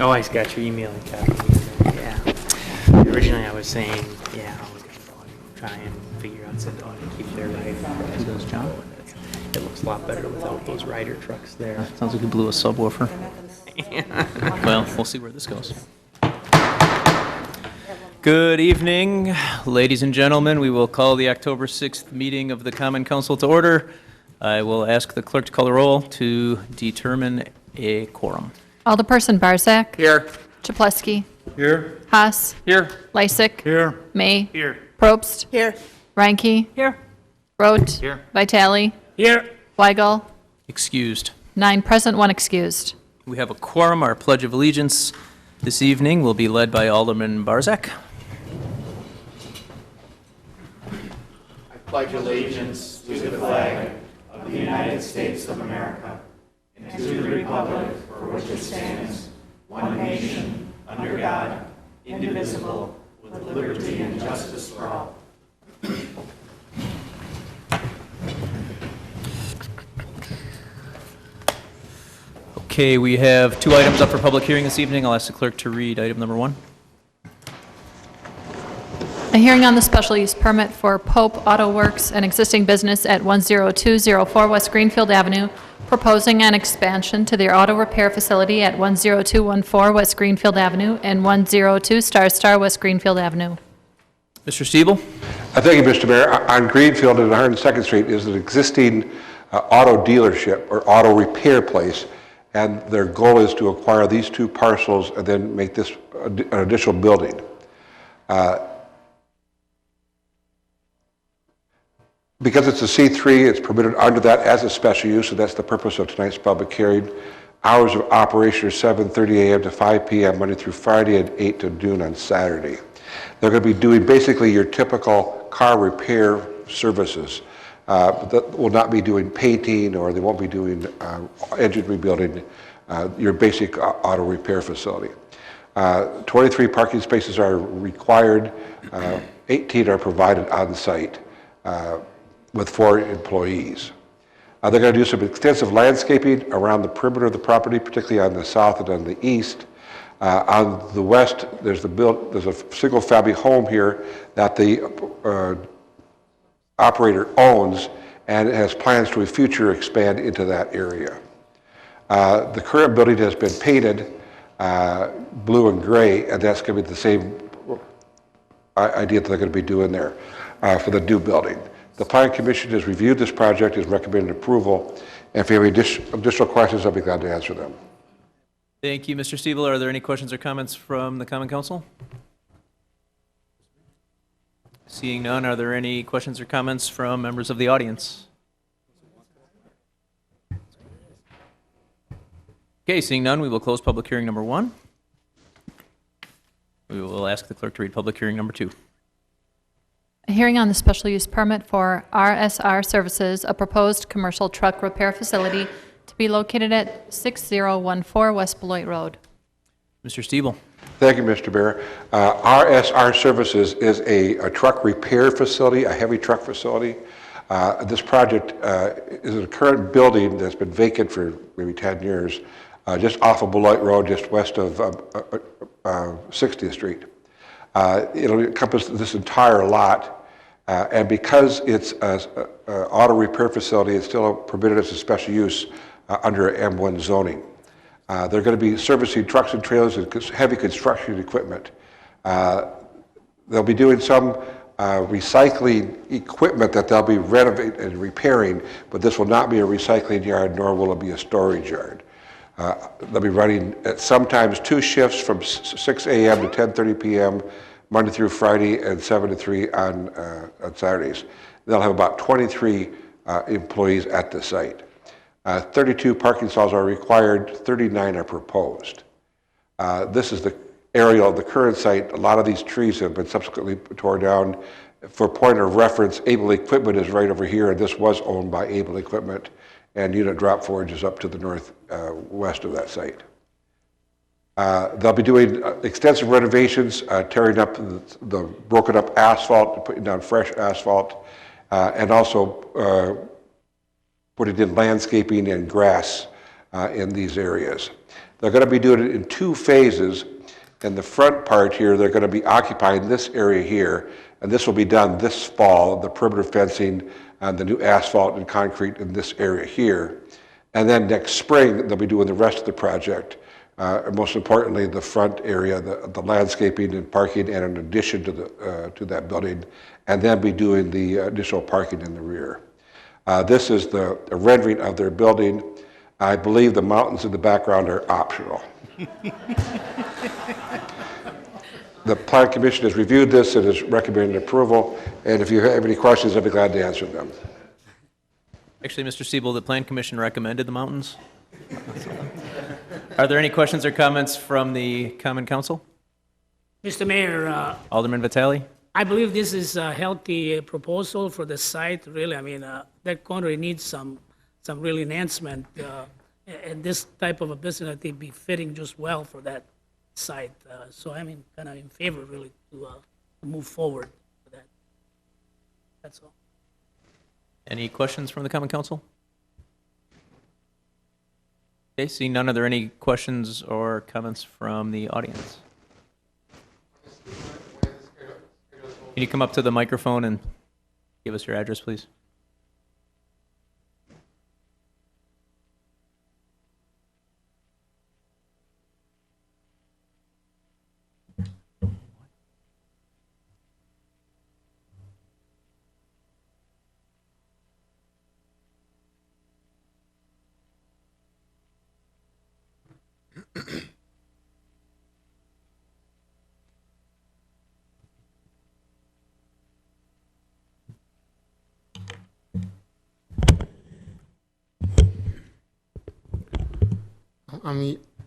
Oh, I got your email and copy. Yeah. Originally, I was saying, yeah, we're going to try and figure out something to keep their life. Kudos, John. It looks a lot better without those rider trucks there. Sounds like you blew a subwoofer. Well, we'll see where this goes. Good evening, ladies and gentlemen. We will call the October 6th meeting of the Common Council to order. I will ask the clerk to call the roll to determine a quorum. Alderperson Barzak. Here. Chapletsky. Here. Haas. Here. Lysick. Here. May. Here. Probst. Here. Reinke. Here. Rote. Here. Vitale. Here. Weigel. Excused. 9 present, 1 excused. We have a quorum. Our Pledge of Allegiance this evening will be led by Alderman Barzak. I pledge allegiance to the flag of the United States of America and to the republic for which it stands, one nation, under God, indivisible, with liberty and justice for all. Okay, we have 2 items up for public hearing this evening. I'll ask the clerk to read item number 1. A hearing on the special use permit for Pope Auto Works, an existing business at 10204 West Greenfield Avenue, proposing an expansion to their auto repair facility at 10214 West Greenfield Avenue and 102 Star West Greenfield Avenue. Mr. Stiebel? Thank you, Mr. Mayor. On Greenfield and 102nd Street is an existing auto dealership or auto repair place, and their goal is to acquire these 2 parcels and then make this an additional building. Because it's a C3, it's permitted under that as a special use, so that's the purpose of tonight's public hearing. Hours of operation are 7:30 a.m. to 5 p.m. Monday through Friday and 8 to noon on Saturday. They're going to be doing basically your typical car repair services. But that will not be doing painting, or they won't be doing engine rebuilding, your basic auto repair facility. 23 parking spaces are required. 18 are provided on site with 4 employees. They're going to do some extensive landscaping around the perimeter of the property, particularly on the south and on the east. On the west, there's a single-family home here that the operator owns, and it has plans to in future expand into that area. The current building has been painted blue and gray, and that's going to be the same idea that they're going to be doing there for the new building. The Planning Commission has reviewed this project, has recommended approval, and if you have any additional questions, I'll be glad to answer them. Thank you, Mr. Stiebel. Are there any questions or comments from the Common Council? Seeing none, are there any questions or comments from members of the audience? Okay, seeing none, we will close public hearing number 1. We will ask the clerk to read public hearing number 2. A hearing on the special use permit for RSR Services, a proposed commercial truck repair facility to be located at 6014 West Beloit Road. Mr. Stiebel. Thank you, Mr. Mayor. RSR Services is a truck repair facility, a heavy truck facility. This project is a current building that's been vacant for maybe 10 years, just off of Beloit Road, just west of 60th Street. It'll encompass this entire lot, and because it's an auto repair facility, it's still permitted as a special use under M1 zoning. They're going to be servicing trucks and trailers and heavy construction equipment. They'll be doing some recycling equipment that they'll be renovating and repairing, but this will not be a recycling yard, nor will it be a storage yard. They'll be running at sometimes 2 shifts from 6 a.m. to 10:30 p.m. Monday through Friday, and 7 to 3 on Saturdays. They'll have about 23 employees at the site. 32 parking stalls are required, 39 are proposed. This is the area of the current site. A lot of these trees have been subsequently torn down. For point of reference, Able Equipment is right over here, and this was owned by Able Equipment, and Unit Drop Forge is up to the northwest of that site. They'll be doing extensive renovations, tearing up the broken up asphalt, putting down fresh asphalt, and also putting in landscaping and grass in these areas. They're going to be doing it in 2 phases. In the front part here, they're going to be occupying this area here, and this will be done this fall, the perimeter fencing and the new asphalt and concrete in this area here. And then next spring, they'll be doing the rest of the project. Most importantly, the front area, the landscaping and parking, and in addition to that building, and then be doing the additional parking in the rear. This is the rendering of their building. I believe the mountains in the background are optional. The Plan Commission has reviewed this and is recommending approval, and if you have any questions, I'll be glad to answer them. Actually, Mr. Siebel, the Plan Commission recommended the mountains. Are there any questions or comments from the Common Council? Mr. Mayor, Alderman Vitale? I believe this is a healthy proposal for the site, really. I mean, that corner needs some real enhancement. And this type of a business, I think, be fitting just well for that site. So I'm kind of in favor, really, to move forward with that. That's all. Any questions from the Common Council? Okay, seeing none, are there any questions or comments from the audience? Can you come up to the microphone and give us your address, please?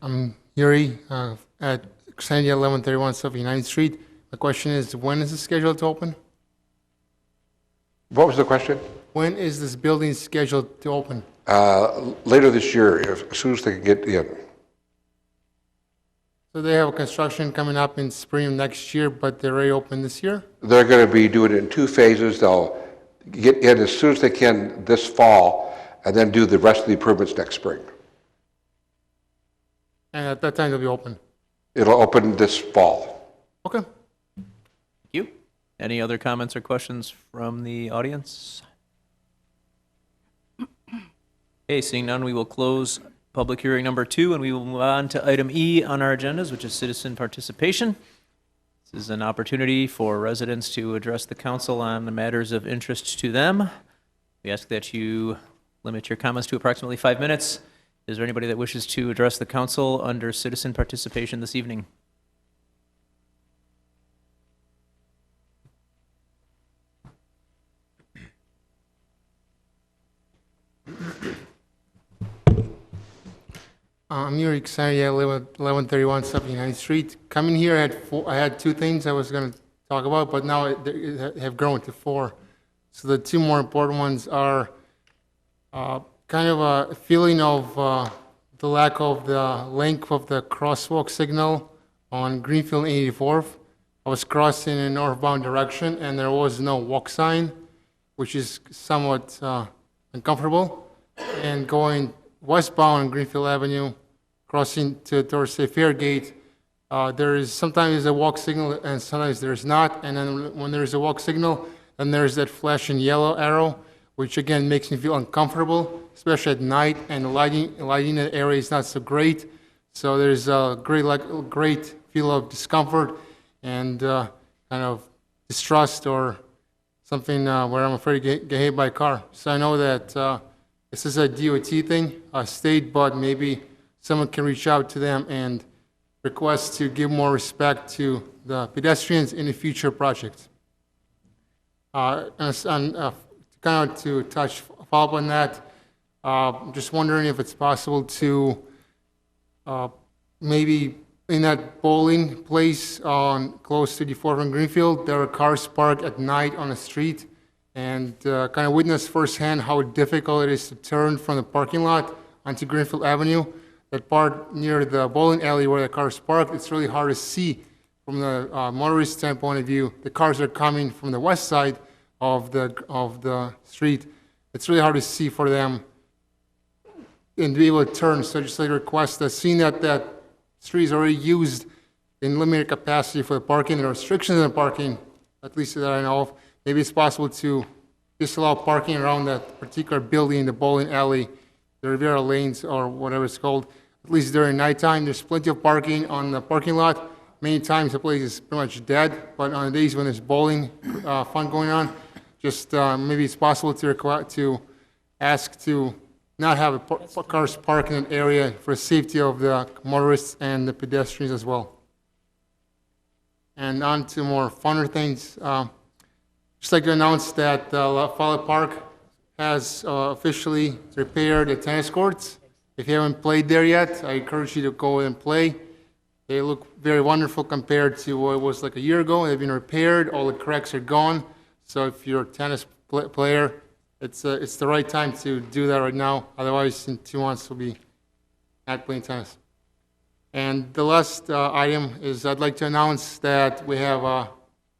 I'm Yuri at Xandia 1131 South United Street. The question is, when is it scheduled to open? What was the question? When is this building scheduled to open? Later this year, as soon as they can get in. So they have a construction coming up in spring of next year, but they're already open this year? They're going to be doing it in 2 phases. They'll get in as soon as they can this fall, and then do the rest of the improvements next spring. And at that time, they'll be open? It'll open this fall. Okay. Thank you. Any other comments or questions from the audience? Okay, seeing none, we will close public hearing number 2, and we will move on to item E on our agendas, which is citizen participation. This is an opportunity for residents to address the council on the matters of interest to them. We ask that you limit your comments to approximately 5 minutes. Is there anybody that wishes to address the council under citizen participation this evening? I'm Yuri Xandia, 1131 South United Street. Coming here, I had 2 things I was going to talk about, but now they have grown to 4. So the 2 more important ones are kind of a feeling of the lack of the length of the crosswalk signal on Greenfield 84th. I was crossing in a northbound direction, and there was no walk sign, which is somewhat uncomfortable. And going westbound on Greenfield Avenue, crossing towards the Fairgate, there is sometimes a walk signal and sometimes there's not. And then when there's a walk signal, then there's that flashing yellow arrow, which again makes me feel uncomfortable, especially at night. And the lighting in the area is not so great. So there's a great feel of discomfort and kind of distrust or something where I'm afraid to get hit by a car. So I know that this is a DOT thing, a state, but maybe someone can reach out to them and request to give more respect to the pedestrians in the future projects. And kind of to follow up on that, I'm just wondering if it's possible to maybe in that bowling place close to the 4th and Greenfield, there are cars parked at night on the street, and kind of witness firsthand how difficult it is to turn from the parking lot onto Greenfield Avenue. That part near the bowling alley where the cars parked, it's really hard to see from the motorist standpoint of view. The cars are coming from the west side of the street. It's really hard to see for them and be able to turn. So just like request that, seeing that that street is already used in limited capacity for the parking and restrictions on the parking, at least that I know of, maybe it's possible to disallow parking around that particular building, the bowling alley, the Riviera Lanes, or whatever it's called, at least during nighttime. There's plenty of parking on the parking lot. Many times the place is pretty much dead, but on the days when there's bowling fun going on, just maybe it's possible to ask to not have cars parked in an area for safety of the motorists and the pedestrians as well. And on to more funner things. Just like to announce that Fowler Park has officially repaired the tennis courts. If you haven't played there yet, I encourage you to go and play. They look very wonderful compared to what it was like a year ago. They've been repaired. All the cracks are gone. So if you're a tennis player, it's the right time to do that right now. Otherwise, in 2 months, we'll be not playing tennis. And the last item is I'd like to announce that we have a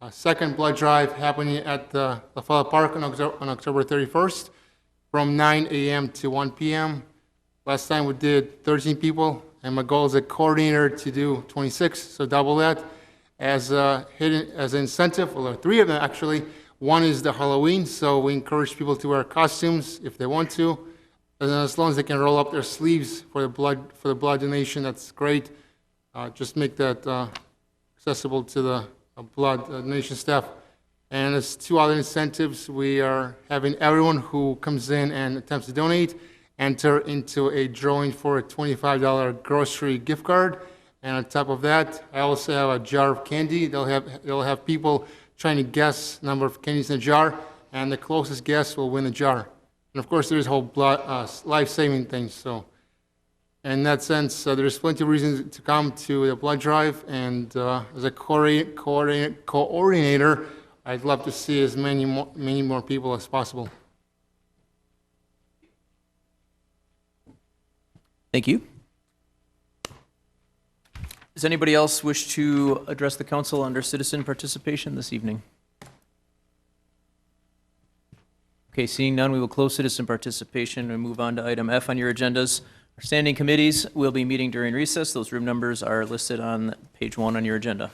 second blood drive happening at the Fowler Park on October 31st from 9 a.m. to 1 p.m. Last time we did 13 people, and my goal as a coordinator to do 26, so double that. As an incentive, well, 3 of them actually. One is the Halloween, so we encourage people to wear costumes if they want to, and as long as they can roll up their sleeves for the blood donation, that's great. Just make that accessible to the blood donation staff. And as 2 other incentives, we are having everyone who comes in and attempts to donate enter into a drawing for a $25 grocery gift card. And on top of that, I also have a jar of candy. They'll have people trying to guess number of candies in a jar, and the closest guess will win the jar. And of course, there's whole life-saving things. So, in that sense, there's plenty of reasons to come to the blood drive. And as a coordinator, I'd love to see as many more people as possible. Thank you. Does anybody else wish to address the council under citizen participation this evening? Okay, seeing none, we will close citizen participation and move on to item F on your agendas. Our standing committees will be meeting during recess. Those room numbers are listed on page 1 on your agenda.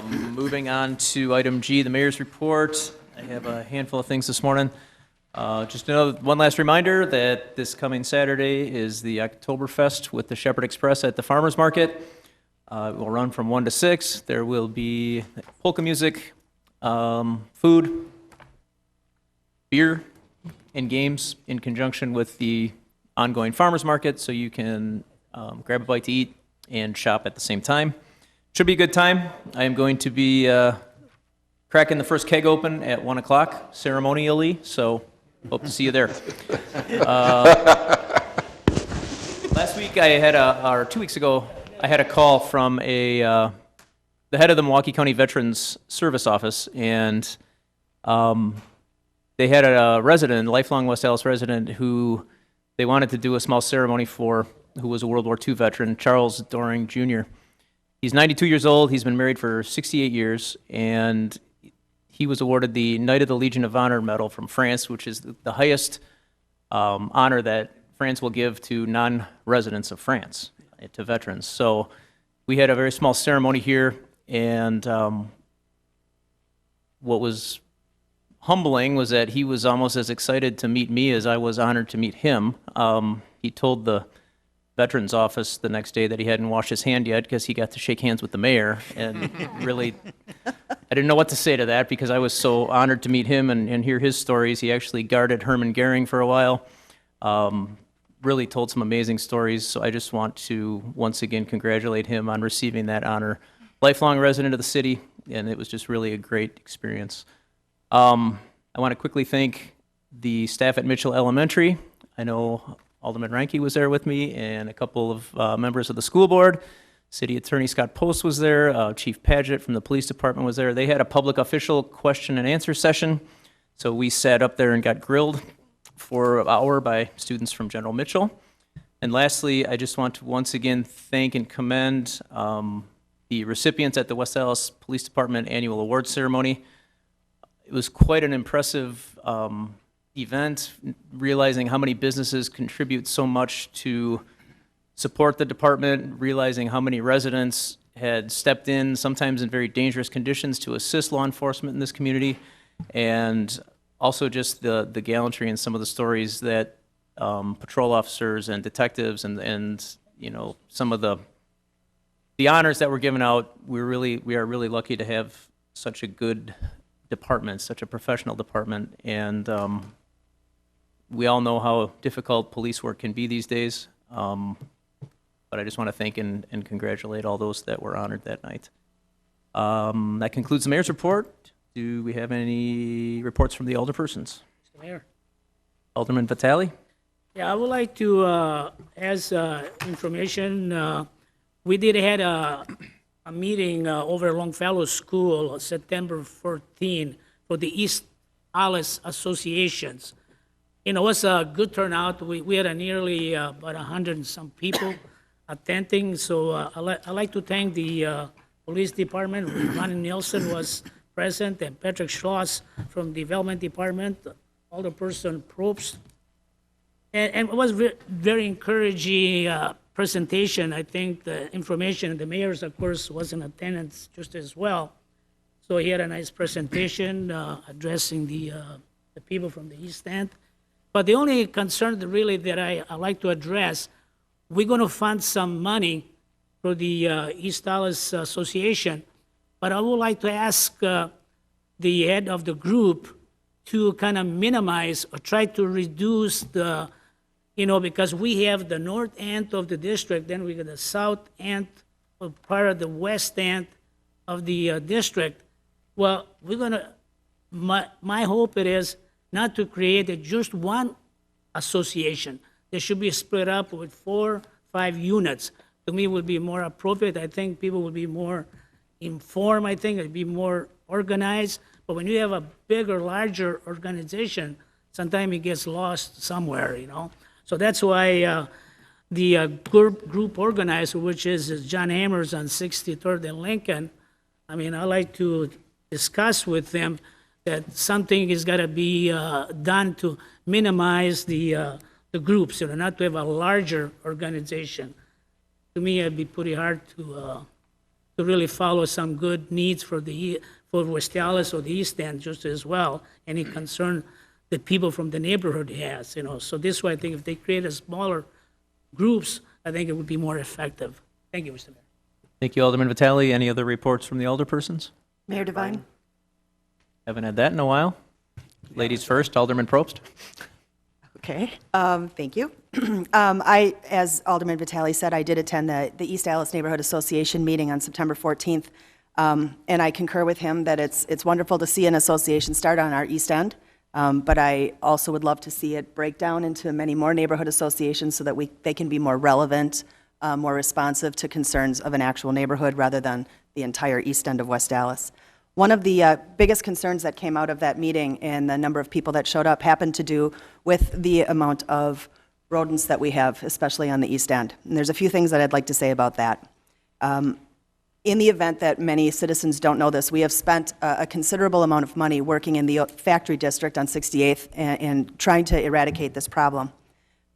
Moving on to item G, the mayor's report. I have a handful of things this morning. Just one last reminder that this coming Saturday is the Oktoberfest with the Shepherd Express at the Farmers Market. It will run from 1 to 6. There will be polka music, food, beer, and games in conjunction with the ongoing Farmers Market, so you can grab a bite to eat and shop at the same time. Should be a good time. I am going to be cracking the first keg open at 1 o'clock ceremonially, so hope to see you there. Last week I had or 2 weeks ago, I had a call from the head of the Milwaukee County Veterans Service Office, and they had a resident, a lifelong West Allis resident, who they wanted to do a small ceremony for, who was a World War II veteran, Charles Doring Jr. He's 92 years old. He's been married for 68 years, and he was awarded the Knight of the Legion of Honor medal from France, which is the highest honor that France will give to non-residents of France, to veterans. So we had a very small ceremony here, and what was humbling was that he was almost as excited to meet me as I was honored to meet him. He told the Veterans Office the next day that he hadn't washed his hand yet because he got to shake hands with the mayor, and really, I didn't know what to say to that because I was so honored to meet him and hear his stories. He actually guarded Hermann Goering for a while, really told some amazing stories, so I just want to once again congratulate him on receiving that honor. Lifelong resident of the city, and it was just really a great experience. I want to quickly thank the staff at Mitchell Elementary. I know Alderman Reinke was there with me, and a couple of members of the school board. City Attorney Scott Post was there. Chief Padgett from the police department was there. They had a public official question and answer session, so we sat up there and got grilled for an hour by students from General Mitchell. And lastly, I just want to once again thank and commend the recipients at the West Allis Police Department Annual Awards Ceremony. It was quite an impressive event, realizing how many businesses contribute so much to support the department, realizing how many residents had stepped in, sometimes in very dangerous conditions, to assist law enforcement in this community, and also just the gallantry and some of the stories that patrol officers and detectives and some of the honors that were given out. We are really lucky to have such a good department, such a professional department, and we all know how difficult police work can be these days. But I just want to thank and congratulate all those that were honored that night. That concludes the mayor's report. Do we have any reports from the alderpersons? Mr. Mayor. Alderman Vitale? Yeah, I would like to, as information, we did had a meeting over at Longfellow School September 14 for the East Alice Associations. It was a good turnout. We had nearly about 100 and some people attending. So I'd like to thank the police department. Ronnie Nielsen was present, and Patrick Schloss from Development Department, Alderperson Probst. And it was very encouraging presentation. I think the information, the mayor's, of course, was in attendance just as well. So he had a nice presentation addressing the people from the East End. But the only concern really that I like to address, we're going to fund some money for the East Dallas Association, but I would like to ask the head of the group to kind of minimize or try to reduce the, because we have the north end of the district, then we got the south end, or part of the west end of the district. Well, we're going to, my hope it is not to create just one association. They should be split up with 4, 5 units. To me, it would be more appropriate. I think people would be more informed. I think it'd be more organized. But when you have a bigger, larger organization, sometimes it gets lost somewhere, So that's why the group organizer, which is John Hammers on 63rd and Lincoln, I like to discuss with them that something is got to be done to minimize the groups, not to have a larger organization. To me, it'd be pretty hard to really follow some good needs for West Dallas or the East End just as well, any concern that people from the neighborhood has, So this way, I think if they create a smaller groups, I think it would be more effective. Thank you, Mr. Mayor. Thank you, Alderman Vitale. Any other reports from the alderpersons? Mayor Devine? Haven't had that in a while. Ladies first, Alderman Probst. Okay, thank you. As Alderman Vitale said, I did attend the East Dallas Neighborhood Association meeting on September 14th, and I concur with him that it's wonderful to see an association start on our East End, but I also would love to see it break down into many more neighborhood associations so that they can be more relevant, more responsive to concerns of an actual neighborhood rather than the entire East End of West Dallas. One of the biggest concerns that came out of that meeting and the number of people that showed up happened to do with the amount of rodents that we have, especially on the East End. And there's a few things that I'd like to say about that. In the event that many citizens don't know this, we have spent a considerable amount of money working in the factory district on 68th and trying to eradicate this problem.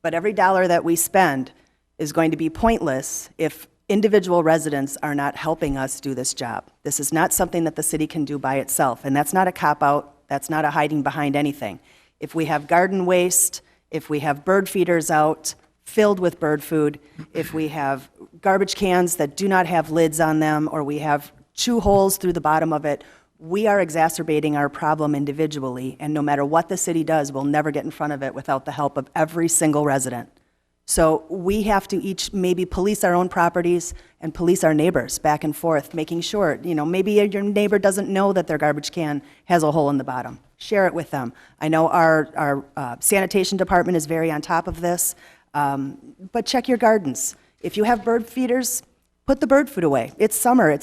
But every dollar that we spend is going to be pointless if individual residents are not helping us do this job. This is not something that the city can do by itself, and that's not a cop-out, that's not a hiding behind anything. If we have garden waste, if we have bird feeders out filled with bird food, if we have garbage cans that do not have lids on them, or we have chew holes through the bottom of it, we are exacerbating our problem individually, and no matter what the city does, we'll never get in front of it without the help of every single resident. So we have to each maybe police our own properties and police our neighbors back and forth, making sure, maybe your neighbor doesn't know that their garbage can has a hole in the bottom. Share it with them. I know our sanitation department is very on top of this, but check your gardens. If you have bird feeders, put the bird food away. It's summer,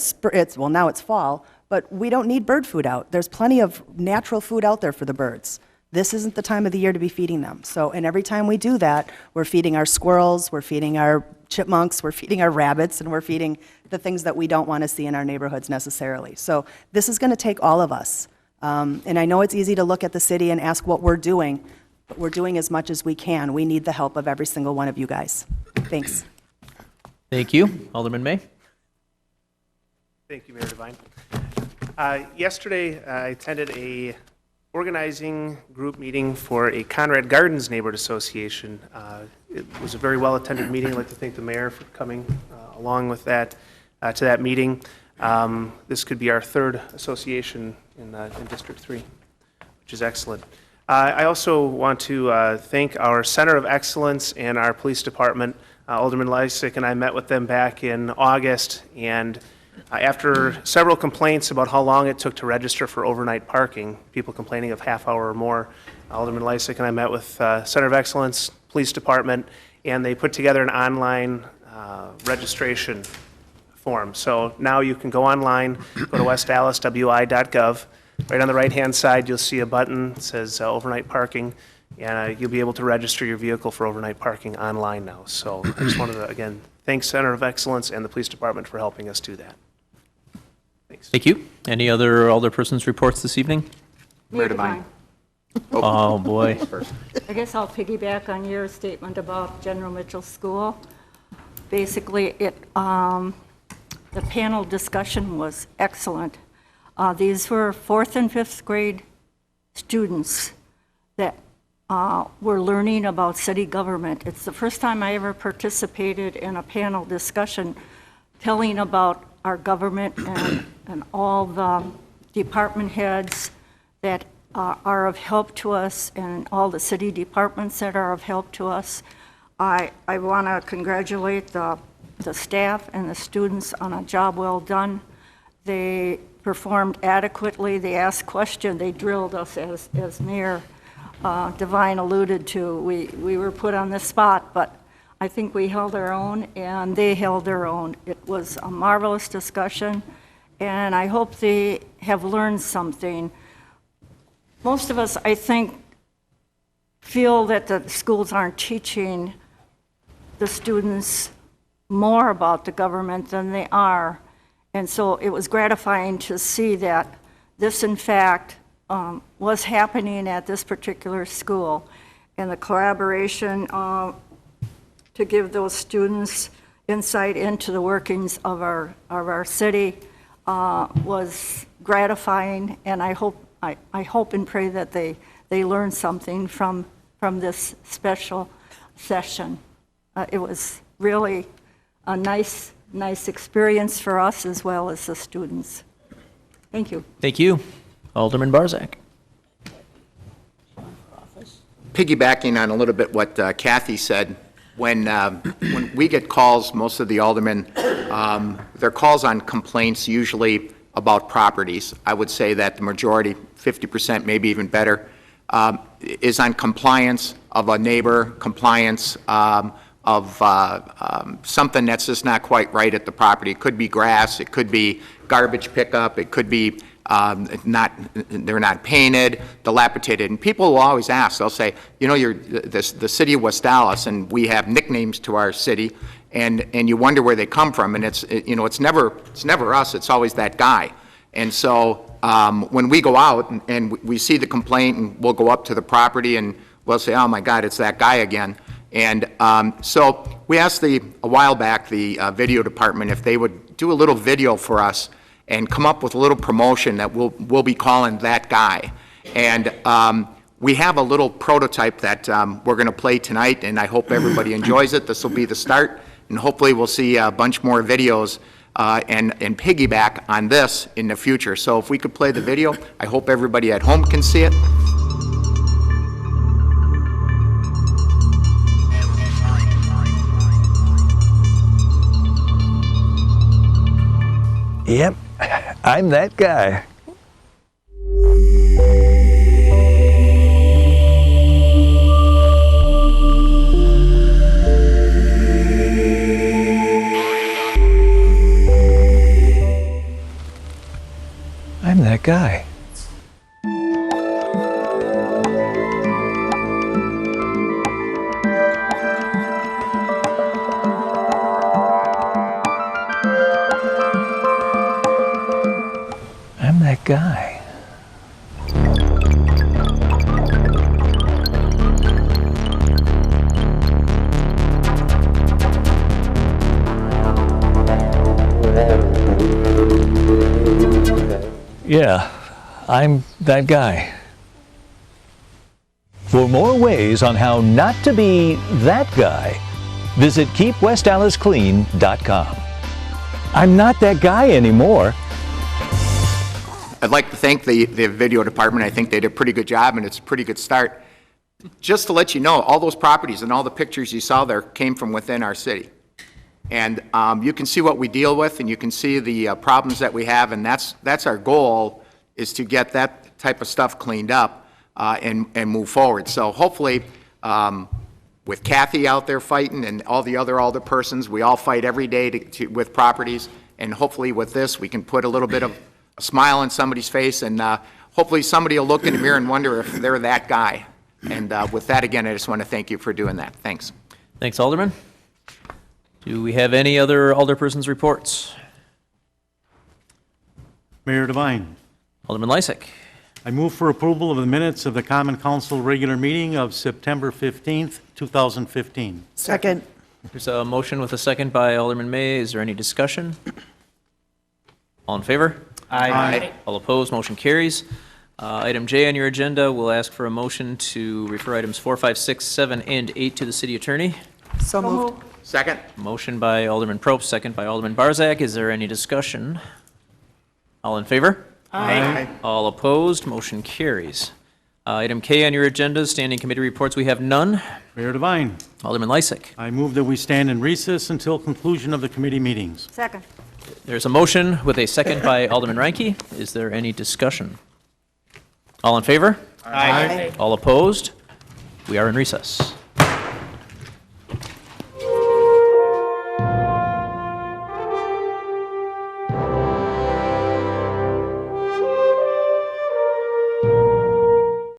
well, now it's fall, but we don't need bird food out. There's plenty of natural food out there for the birds. This isn't the time of the year to be feeding them. So, and every time we do that, we're feeding our squirrels, we're feeding our chipmunks, we're feeding our rabbits, and we're feeding the things that we don't want to see in our neighborhoods necessarily. So this is going to take all of us. And I know it's easy to look at the city and ask what we're doing, but we're doing as much as we can. We need the help of every single one of you guys. Thanks. Thank you. Alderman May? Thank you, Mayor Devine. Yesterday, I attended a organizing group meeting for a Conrad Gardens Neighborhood Association. It was a very well-attended meeting. I'd like to thank the mayor for coming along with that to that meeting. This could be our third association in District 3, which is excellent. I also want to thank our Center of Excellence and our police department. Alderman Lysick and I met with them back in August, and after several complaints about how long it took to register for overnight parking, people complaining of half hour or more, Alderman Lysick and I met with Center of Excellence, Police Department, and they put together an online registration form. So now you can go online, go to westdallaswi.gov. Right on the right-hand side, you'll see a button that says overnight parking, and you'll be able to register your vehicle for overnight parking online now. So I just wanted to, again, thank Center of Excellence and the Police Department for helping us do that. Thanks. Thank you. Any other alderpersons' reports this evening? Mayor Devine. Oh, boy. I guess I'll piggyback on your statement about General Mitchell School. Basically, the panel discussion was excellent. These were 4th and 5th grade students that were learning about city government. It's the first time I ever participated in a panel discussion telling about our government and all the department heads that are of help to us and all the city departments that are of help to us. I want to congratulate the staff and the students on a job well done. They performed adequately. They asked questions. They drilled us, as Mayor Devine alluded to. We were put on the spot, but I think we held our own, and they held their own. It was a marvelous discussion, and I hope they have learned something. Most of us, I think, feel that the schools aren't teaching the students more about the government than they are. And so it was gratifying to see that this, in fact, was happening at this particular school. And the collaboration to give those students insight into the workings of our city was gratifying. And I hope and pray that they learn something from this special session. It was really a nice experience for us as well as the students. Thank you. Thank you. Alderman Barzak. Piggybacking on a little bit what Kathy said, when we get calls, most of the aldermen, they're calls on complaints usually about properties. I would say that the majority, 50%, maybe even better, is on compliance of a neighbor, compliance of something that's just not quite right at the property. It could be grass, it could be garbage pickup, it could be they're not painted, dilapidated. And people will always ask, they'll say, you know, you're the city of West Dallas, and we have nicknames to our city, and you wonder where they come from. And it's never us, it's always that guy. And so when we go out and we see the complaint, and we'll go up to the property and we'll say, oh my God, it's that guy again. And so we asked a while back the video department if they would do a little video for us and come up with a little promotion that we'll be calling That Guy. And we have a little prototype that we're going to play tonight, and I hope everybody enjoys it. This will be the start, and hopefully we'll see a bunch more videos and piggyback on this in the future. So if we could play the video, I hope everybody at home can see it. Yep, I'm that guy. I'm that guy. I'm that guy. Yeah, I'm that guy. For more ways on how not to be that guy, visit keepwestdallasclean.com. I'm not that guy anymore. I'd like to thank the video department. I think they did a pretty good job, and it's a pretty good start. Just to let you know, all those properties and all the pictures you saw there came from within our city. And you can see what we deal with, and you can see the problems that we have, and that's our goal, is to get that type of stuff cleaned up and move forward. So hopefully, with Kathy out there fighting and all the other alderpersons, we all fight every day with properties, and hopefully with this, we can put a little bit of a smile on somebody's face, and hopefully somebody will look in the mirror and wonder if they're that guy. And with that, again, I just want to thank you for doing that. Thanks. Thanks, Alderman. Do we have any other alderpersons' reports? Mayor Devine, Alderman Lysick. I move for approval of the minutes of the Common Council regular meeting of September 15th, 2015. Second. There's a motion with a second by Alderman May. Is there any discussion? All in favor? Aye. All opposed, motion carries. Item J on your agenda, we'll ask for a motion to refer items 4, 5, 6, 7, and 8 to the city attorney. So moved. Second? Motion by Alderman Probst, second by Alderman Barzak. Is there any discussion? All in favor? Aye. All opposed, motion carries. Item K on your agenda, standing committee reports, we have none. Mayor Devine, Alderman Lysick. I move that we stand in recess until conclusion of the committee meetings. Second. There's a motion with a second by Alderman Reinke. Is there any discussion? All in favor? Aye. All opposed? We are in recess.